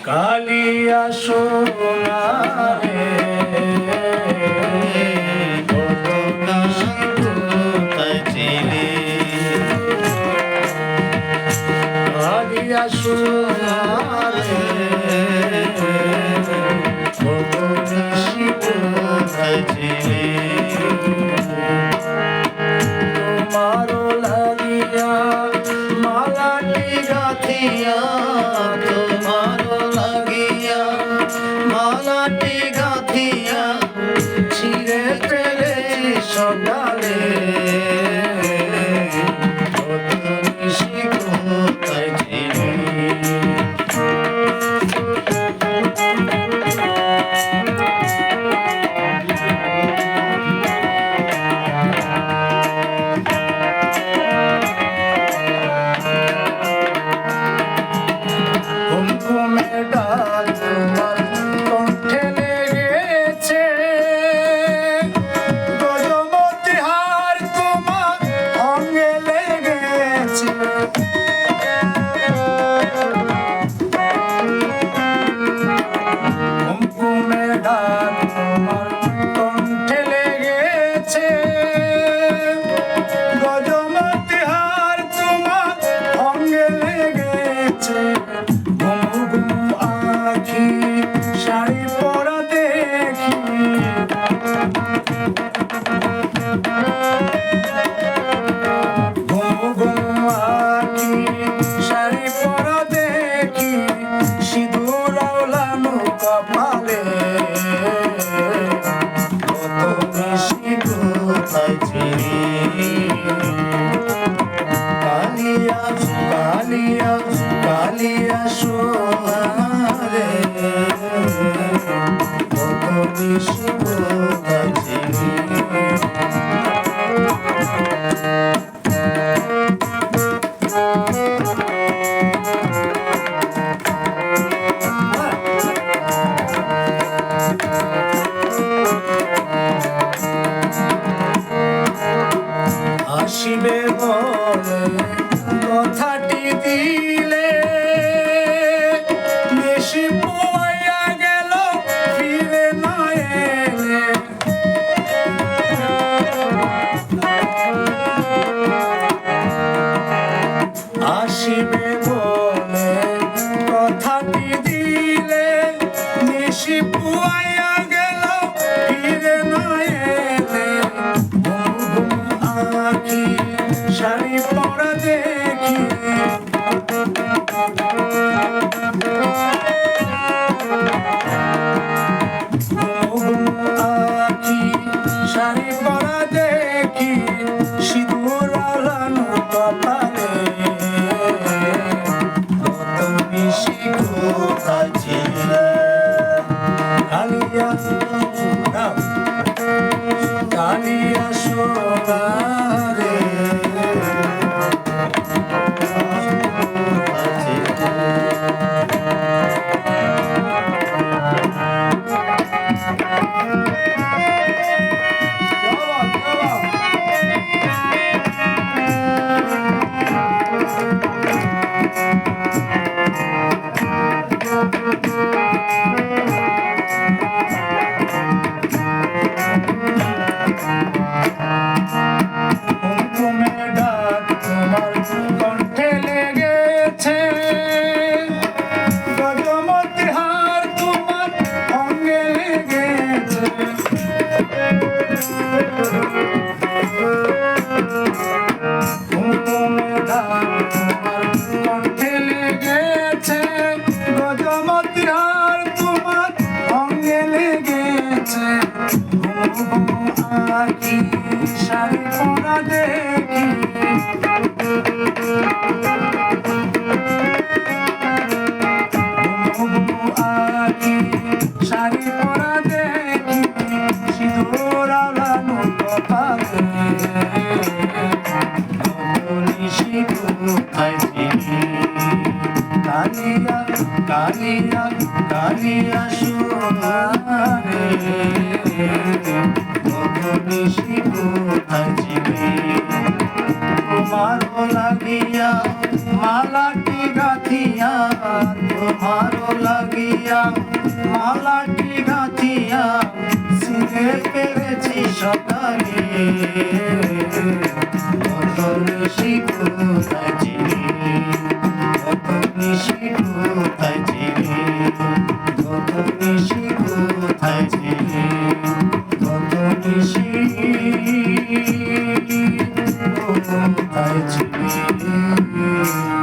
কালিয়া সোনারে কালিয়া সোনারে তোমারো লাগিয়া মালাটি গাথিয়া তোমারো লাগিয়া মালাটি গাথিয়া ছিঁড়ে ফেলে সকালে কোথায় ছিলে কালিয়া কালিয়া কালিয়া সোনারে কত মিষ্টি কোথায় ছিলে আসিবে বলে কথাটি দিলে বেশি পয়া গেল ফিরে না এলে আসিবে বলে কথাটি দিলে বেশি পয়া গেল ফিরে না এলে আখি শাড়ি পরা দেখি আখি শাড়ি পরা দেখি সিঁদুর আলানো কপালে কত মিশি কোথায় ছিলে কালিয়া কালিয়া সোনারে আখি শাড়ি পরা দেখি আখি শাড়ি পরা দেখি সিঁদুর আলানো কপালে নিশি কোথায় ছিলে কালিয়া কালিয়া কালিয়া সোনারে কত মিষ্টি কোথায় ছিলে তোমার লাগিয়া মালাটি গাথিয়া তোমারও লাগিয়া, মালাটি গাথিয়া সিঁথে পেরেছি সকালে। কত নিশি কোথায় ছিলে, কত নিশি কোথায় ছিলে, কত নিশি কোথায় ছিলে, কত নিশি